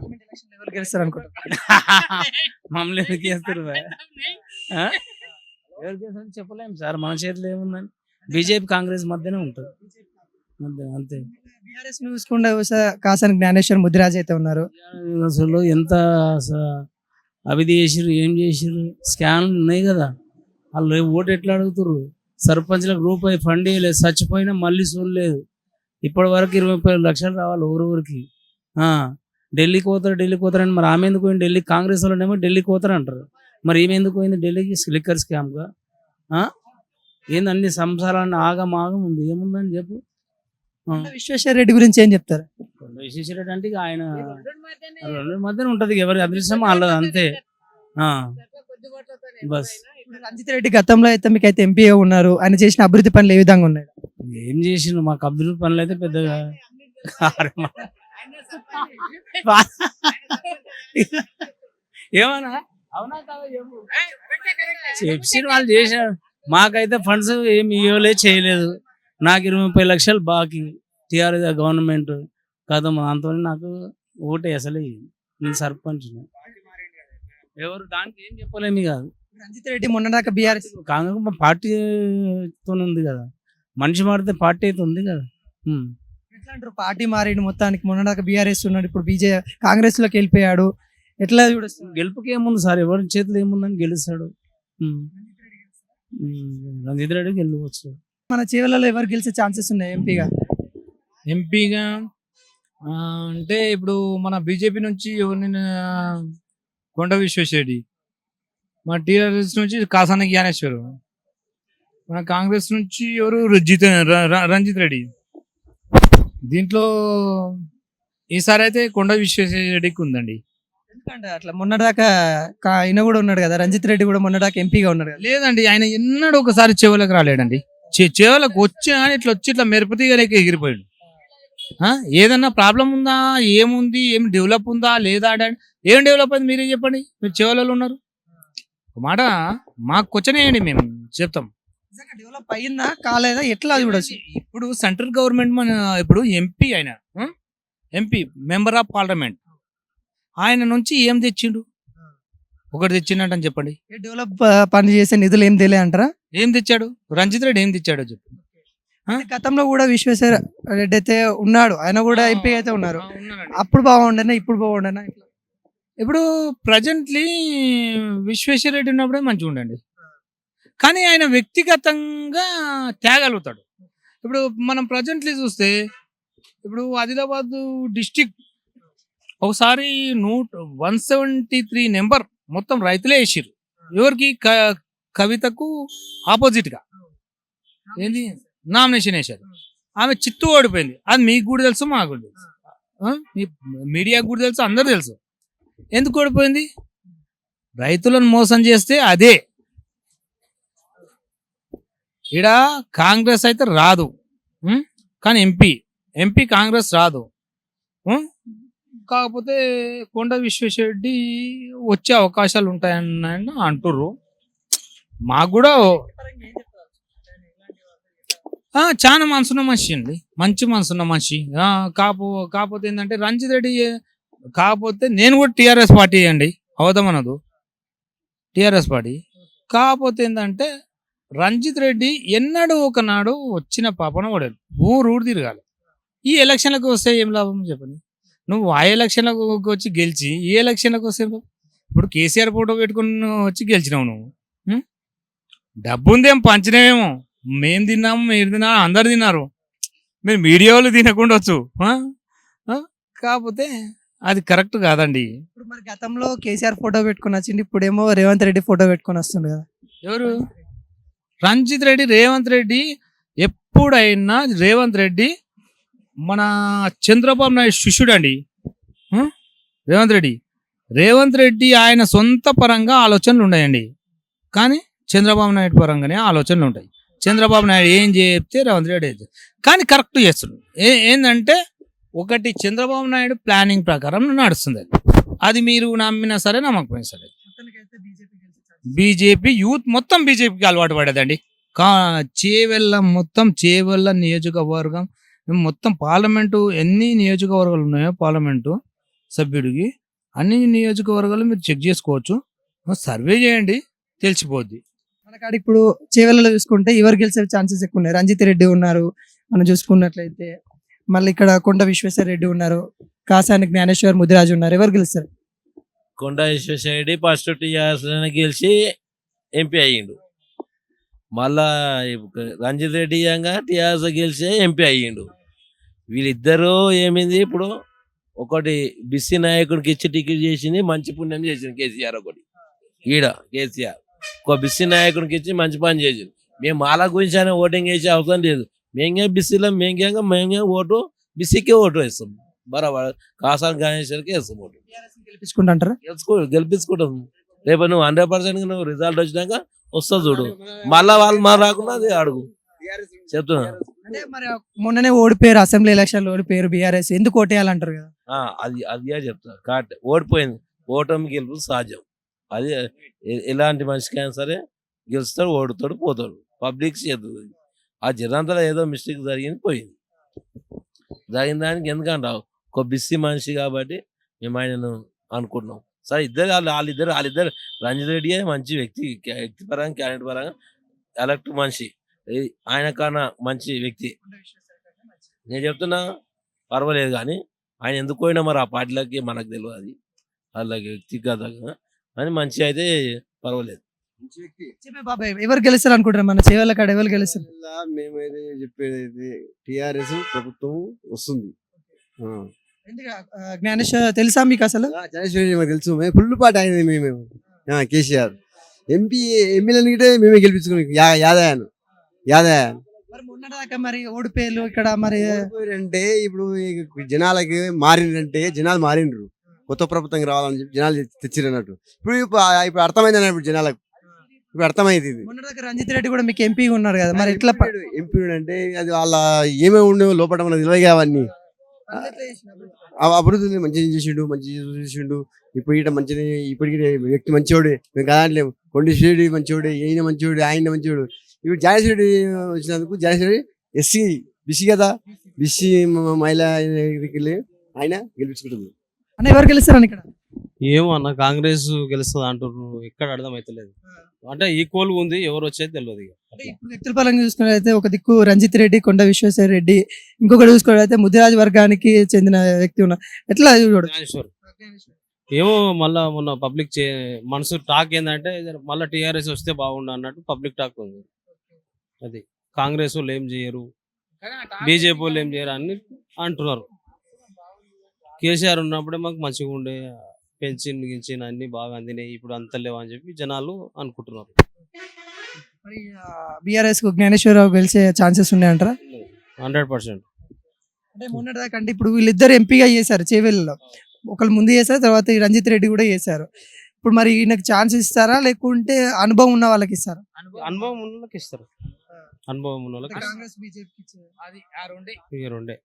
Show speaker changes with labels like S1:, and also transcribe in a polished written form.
S1: Parliament election ఎవరు గెలుస్తారు అనుకుంటారు?
S2: మమ్మల్ని ఎందుకు చేస్తారు భయ్? ఆ? ఎవరు చేస్తారని చెప్పలేము సార్, మన చేతిలో ఏముందని. బీజేపీ కాంగ్రెస్ మధ్యనే ఉంటుంది, అంతే.
S1: బీఆర్ఎస్ చూసుకుంటే కాసాని జ్ఞానేశ్వర్ ముదిరాజ్ అయితే ఉన్నారు.
S2: అసలు ఎంత అవిధి చేసిర్రు, ఏం చేసిర్రు, స్కామ్లు ఉన్నాయి కదా. వాళ్ళు ఓటు ఎట్లా అడుగుతారు? సర్పంచ్లకు రూపాయి ఫండ్ ఇవ్వలేదు, చచ్చిపోయినా మళ్ళీ చూడలేదు. ఇప్పటి వరకు 25 లక్షలు రావాలి ఊరికి. ఢిల్లీకి పోతారని మరి ఆమె ఎందుకు పోయింది ఢిల్లీ? కాంగ్రెస్ వాళ్ళనేమో ఢిల్లీకి పోతారు అంటారు, మరి ఈమె ఎందుకు పోయింది ఢిల్లీకి? లిక్కర్ స్కామ్గా ఏంది? అన్ని సంసారాన్ని ఆగం ఉంది, ఏముందని చెప్పు.
S1: విశ్వేశ్వర రెడ్డి గురించి ఏం చెప్తారు?
S2: విశ్వేశ్వరరెడ్డి అంటే ఇక ఆయన రెండు మధ్యన ఉంటది, ఎవరి అదృష్టం వాళ్ళది, అంతే. బస్.
S1: రంజిత్ రెడ్డి గతంలో అయితే మీకు అయితే ఎంపీగా ఉన్నారు, ఆయన చేసిన అభివృద్ధి పనులు ఏ విధంగా ఉన్నాయి?
S2: ఏం చేసిండు? మాకు అభివృద్ధి పనులు అయితే పెద్దగా ఏమన్నా అవునా కాదా చెప్పు. చెప్పి వాళ్ళు చేశారు, మాకైతే ఫండ్స్ ఏమి ఇవ్వలే, చేయలేదు. నాకు 20-30 లక్షలు బాకీ టీఆర్ఎస్ గవర్నమెంట్ కదా, దాంతో నాకు ఓటే అసలే. నేను సర్పంచ్, ఎవరు దానికి ఏం చెప్పలేమి కాదు.
S1: రంజిత్ రెడ్డి మొన్నదాకా బీఆర్ఎస్
S2: కాంగ్రెస్ పార్టీతో ఉంది కదా, మనిషి మారితే పార్టీ అయితే ఉంది కదా.
S1: ఎట్లా అంటారు? పార్టీ మారిండు మొత్తానికి, మొన్నదాకా బీఆర్ఎస్ ఉన్నాడు, ఇప్పుడు కాంగ్రెస్ లోకి వెళ్ళిపోయాడు, ఎట్లా చూడొస్తుంది?
S2: గెలుపుకి ఏముంది సార్, ఎవరి చేతిలో ఏముందని గెలుస్తాడు. రంజిత్ రెడ్డి గెలవచ్చు.
S1: మన చేవలలో ఎవరు గెలిచే ఛాన్సెస్ ఉన్నాయి
S3: ఎంపీగా? అంటే ఇప్పుడు మన బీజేపీ నుంచి ఎవరిని, కొండ విశ్వేశ్వరరెడ్డి, మన టీఆర్ఎస్ నుంచి కాసాని జ్ఞానేశ్వర్, మన కాంగ్రెస్ నుంచి ఎవరు రంజిత్ రెడ్డి. దీంట్లో ఈసారి అయితే కొండ విశ్వేశ్వరరెడ్డికి ఉందండి.
S1: ఎందుకంటే అట్లా మొన్నదాకా ఆయన కూడా ఉన్నాడు కదా, రంజిత్ రెడ్డి కూడా మొన్నదాకా ఎంపీగా ఉన్నాడు కదా.
S3: లేదండి, ఆయన ఎన్నడూ ఒకసారి చెవులకు రాలేడండి. చెవులకు వచ్చి కానీ ఇట్లా మెరుపుతీగా ఎగిరిపోయాడు. ఏదన్నా ప్రాబ్లం ఉందా, ఏముంది, ఏం డెవలప్ ఉందా లేదా? ఏం డెవలప్ అయింది మీరే చెప్పండి, మీరు చెవులలో ఉన్నారు. ఒక మాట మాకు క్వశ్చన్ వేయండి, మేము చెప్తాం.
S1: డెవలప్ అయ్యిందా కాలేదా, ఎట్లా అది కూడా?
S3: ఇప్పుడు సెంట్రల్ గవర్నమెంట్ మన ఇప్పుడు ఎంపీ, ఆయన ఎంపీ మెంబర్ ఆఫ్ పార్లమెంట్, ఆయన నుంచి ఏం తెచ్చిండు? ఒకటి తెచ్చిండని చెప్పండి.
S1: డెవలప్ పని చేసే నిధులు ఏం తెలియ అంటారా?
S3: ఏం తెచ్చాడు రంజిత్ రెడ్డి? ఏం తెచ్చాడో చెప్పు.
S1: గతంలో కూడా విశ్వేశ్వర రెడ్డి అయితే ఉన్నాడు, ఆయన కూడా ఎంపీ అయితే ఉన్నారు. అప్పుడు బాగుండేనా, ఇప్పుడు బాగుండేనా?
S3: ఇప్పుడు ప్రజెంట్లీ విశ్వేశ్వర రెడ్డి ఉన్నప్పుడే మంచిగా ఉండండి, కానీ ఆయన వ్యక్తిగతంగా తేగలుగుతాడు. ఇప్పుడు మనం ప్రజెంట్లీ చూస్తే, ఇప్పుడు ఆదిలాబాద్ డిస్టిక్ ఒకసారి 173 నెంబర్ మొత్తం రైతులే వేసిర్రు. ఎవరికి? కవితకు ఆపోజిట్ గా ఏంది నామినేషన్ వేశారు. ఆమె చిత్తు ఓడిపోయింది. అది మీకు కూడా తెలుసు, మాకు కూడా తెలుసు, మీడియాకు కూడా తెలుసు, అందరూ తెలుసు. ఎందుకు ఓడిపోయింది? రైతులను మోసం చేస్తే అదే. ఈడ కాంగ్రెస్ అయితే రాదు, కానీ ఎంపీ కాంగ్రెస్ రాదు. కాకపోతే కొండ విశ్వేశ్వరరెడ్డి వచ్చే అవకాశాలు ఉంటాయని అంటుర్రు. మాకు కూడా చాలా మనసున్న మనిషి అండి, మంచి మనసున్న మనిషి. కాకపోతే ఏంటంటే రంజిత్ రెడ్డి, కాకపోతే నేను కూడా టీఆర్ఎస్ పార్టీ అండి, అవదమనదు టీఆర్ఎస్ పార్టీ. కాకపోతే ఏంటంటే రంజిత్ రెడ్డి ఎన్నడూ ఒకనాడు వచ్చిన పాపన పడాడు, ఊరు తిరగాలి. ఈ ఎలక్షన్లకు వస్తే ఏం లాభం చెప్పండి? నువ్వు ఆ ఎలక్షన్లకు వచ్చి గెలిచి ఈ ఎలక్షన్లకు వస్తే, ఇప్పుడు కేసీఆర్ ఫోటో పెట్టుకుని వచ్చి గెలిచినావు నువ్వు. డబ్బు ఉందేం పంచినావేమో, మేము తిన్నాము, మీరు తిన్నా, అందరు తిన్నారు, మీరు మీడియా వాళ్ళు తినకుండా వచ్చు. కాకపోతే అది కరెక్ట్ కాదండి.
S1: ఇప్పుడు మరి గతంలో కేసీఆర్ ఫోటో పెట్టుకుని వచ్చింది, ఇప్పుడేమో రేవంత్ రెడ్డి ఫోటో పెట్టుకుని వస్తుంది కదా.
S3: ఎవరు? రంజిత్ రెడ్డి, రేవంత్ రెడ్డి. ఎప్పుడైనా రేవంత్ రెడ్డి మన చంద్రబాబు నాయుడు శిష్యుడు అండి రేవంత్ రెడ్డి ఆయన సొంత పరంగా ఆలోచనలు ఉన్నాయండి, కానీ చంద్రబాబు నాయుడు పరంగానే ఆలోచనలు ఉంటాయి. చంద్రబాబు నాయుడు ఏం చెప్తే రేవంత్ రెడ్డి కానీ కరెక్ట్ చేస్తున్నాడు. ఏంటంటే ఒకటి, చంద్రబాబు నాయుడు ప్లానింగ్ ప్రకారం నడుస్తుంది, అది మీరు నమ్మినా సరే నమ్మకపోయినా సరే. బీజేపీ యూత్ మొత్తం బీజేపీకి అలవాటు పడేదండి. చేవెళ్ళ నియోజకవర్గం మొత్తం పార్లమెంటు, ఎన్ని నియోజకవర్గాలు ఉన్నాయో పార్లమెంటు సభ్యుడికి అన్ని నియోజకవర్గాలు మీరు చెక్ చేసుకోవచ్చు, సర్వే చేయండి, తెలిసిపోద్ది.
S1: మనకాడ ఇప్పుడు చేవెళ్ళలో చూసుకుంటే ఎవరు గెలిచే ఛాన్సెస్ ఎక్కువ ఉన్నాయి. రంజిత్ రెడ్డి ఉన్నారు మనం చూసుకున్నట్లయితే, మళ్ళీ ఇక్కడ కొండ విశ్వేశ్వర రెడ్డి ఉన్నారు, కాసాని జ్ఞానేశ్వర్ ముదిరాజు ఉన్నారు. ఎవరు గెలుస్తారు?
S4: కొండ విశ్వేశ్వరరెడ్డి ఫస్ట్ టీఆర్ఎస్ గెలిచి ఎంపీ అయ్యిండు. మళ్ళా రంజిత్ రెడ్డి టీఆర్ఎస్ గెలిచి ఎంపీ అయ్యిండు. వీళ్ళిద్దరూ ఏమైంది ఇప్పుడు, ఒకటి బిస్సీ నాయకుడికి ఇచ్చి టికెట్ చేసింది, మంచి పుణ్యం చేసింది కేసీఆర్. ఒకటి ఈడ కేసీఆర్ ఒక బిస్సీ నాయకుడికి ఇచ్చి మంచి పని చేసింది. మేము మాల గురించి అయినా ఓటింగ్ వేసే అవసరం లేదు. మేమే బిస్సీలో మేమే ఓటు బిస్సీకే ఓటు వేస్తాం. బరాబర్ కాసాని గణేశ్వరికి వేస్తాం ఓటు.
S1: గెలిపించుకుంటారా?
S4: గెలిపించుకుంటాం. రేపు నువ్వు 100% నువ్వు రిజల్ట్ వచ్చినాక వస్తా చూడు. మళ్ళా వాళ్ళు మా రాకుండా అది అడుగు చెప్తున్నా.
S1: అంటే మరి మొన్ననే ఓడిపోయారు, అసెంబ్లీ ఎలక్షన్లో ఓడిపోయారు బీఆర్ఎస్, ఎందుకు ఓటేయాలంటారు కదా?
S4: అది చెప్తా. కరెక్ట్, ఓడిపోయింది. ఓటమి గెలుపు సహజం. అది ఎలాంటి మనిషికైనా సరే గెలుస్తాడు, ఓడుతాడు, పోతాడు. పబ్లిక్ చేతుంది. ఆ జనంతలో ఏదో మిస్టేక్ జరిగింది, పోయింది. జరిగిన దానికి ఎందుకంటావు, ఒక బిస్సీ మనిషి కాబట్టి మేము ఆయనను అనుకుంటున్నాం. సరే వాళ్ళిద్దరు రంజిత్ రెడ్డి మంచి వ్యక్తిపరంగా క్యాండిడేట్ పరంగా ఎలక్ట్ మనిషి, ఆయన కన్నా మంచి వ్యక్తి. నేను చెప్తున్నా పర్వాలేదు, కానీ ఆయన ఎందుకు పోయినా మరి ఆ పార్టీలకి మనకు తెలియదు. వాళ్ళకి వ్యక్తిగతంగా అని మంచి అయితే పర్వాలేదు.
S1: చెప్పే బాబాయ్, ఎవరు గెలుస్తారు అనుకుంటారు మన చేవెళ్ళ కాడ? ఎవరు గెలుస్తారు?
S5: మేమైతే చెప్పేది టిఆర్ఎస్ ప్రభుత్వం వస్తుంది.
S1: జ్ఞానేశ్వర్ తెలుసా మీకు అసలు?
S5: జనేశ్వరి మాకు తెలుసు, మేము ఫుల్ పాట అయినది. మేము కేసీఆర్ ఎమ్మెల్యేని గిట్టే మేమే గెలిపించుకున్నాం. యాదయ్య
S1: మరి మొన్నటిదాకా మరి ఓడిపోయారు ఇక్కడ. మరి
S5: అంటే ఇప్పుడు జనాలకి మారిండ్రంటే జనాలు మారిండ్రు, కొత్త ప్రభుత్వం రావాలని చెప్పి జనాలు తెచ్చిర్రు అన్నట్టు. ఇప్పుడు అర్థమైంది అన్నట్టు ఇప్పుడు జనాలకు. ఇప్పుడు అర్థమైంది.
S1: మొన్నటిదాకా రంజిత్ రెడ్డి కూడా మీకు ఎంపీ ఉన్నారు కదా, మరి ఎట్లా?
S5: ఎంపీ అంటే అది వాళ్ళ ఏమేమి ఉండేవో లోపల మనకు తెలియదు అవన్నీ. అభివృద్ధి మంచిగా చేసిండు. ఇప్పుడు ఇట మంచిగా, ఇప్పటికి వ్యక్తి మంచివాడే, మేము కాదట్లేము. కొండేశ్వరుడు మంచివాడే, ఈయన మంచివాడు, ఆయన మంచివాడు. ఇప్పుడు జానేశ్వరుడు వచ్చినందుకు, జానేశ్వరుడు ఎస్సీ బిసి కదా, బిసి మహిళా ఆయన గెలిపించుకుంటుంది.
S1: అన్న ఎవరు గెలుస్తారని ఇక్కడ?
S6: ఏమో అన్న, కాంగ్రెస్ గెలుస్తుంది అంటున్నారు. ఎక్కడ అర్థమైతలేదు. అంటే ఈక్వల్ ఉంది, ఎవరు వచ్చేది తెలియదు.
S1: అంటే ఇప్పుడు వ్యక్తుల పరంగా చూసుకున్నట్లయితే ఒక దిక్కు రంజిత్ రెడ్డి, కొండ విశ్వేశ్వర రెడ్డి, ఇంకొకటి చూసుకున్నట్లయితే ముదిరాజ్ వర్గానికి చెందిన వ్యక్తి ఉన్నారు. ఎట్లా చూడదు?
S6: ఏమో మళ్ళా మొన్న పబ్లిక్ మనసు టాక్ ఏంటంటే మళ్ళీ టీఆర్ఎస్ వస్తే బాగుండు అన్నట్టు పబ్లిక్ టాక్ ఉంది. అది కాంగ్రెస్ వాళ్ళు ఏం చేయరు, బీజేపీ వాళ్ళు ఏం చేయరు అని అంటున్నారు. కేసీఆర్ ఉన్నప్పుడే మాకు మంచిగా ఉండే, పెన్షన్ గిన్షన్ అన్ని బాగా అందినాయి, ఇప్పుడు అంత లేవు అని చెప్పి జనాలు అనుకుంటున్నారు.
S1: మరి బీఆర్ఎస్ కు జ్ఞానేశ్వరరావు గెలిచే ఛాన్సెస్ ఉన్నాయంటారా?
S6: 100%.
S1: అంటే మొన్నటిదాకా అంటే ఇప్పుడు వీళ్ళిద్దరు ఎంపీగా చేశారు చేవెళ్ళలో, ఒకళ్ళు ముందు చేశారు, తర్వాత ఈ రంజిత్ రెడ్డి కూడా చేశారు. ఇప్పుడు మరి ఈయనకు ఛాన్స్ ఇస్తారా, లేకుంటే అనుభవం ఉన్న వాళ్ళకి ఇస్తారా?
S6: అనుభవం ఉన్న వాళ్ళకి ఇస్తారు. అనుభవం ఉన్న వాళ్ళకి
S1: కాంగ్రెస్ బీజేపీ
S3: అది ఆ రెండే.
S6: రెండే.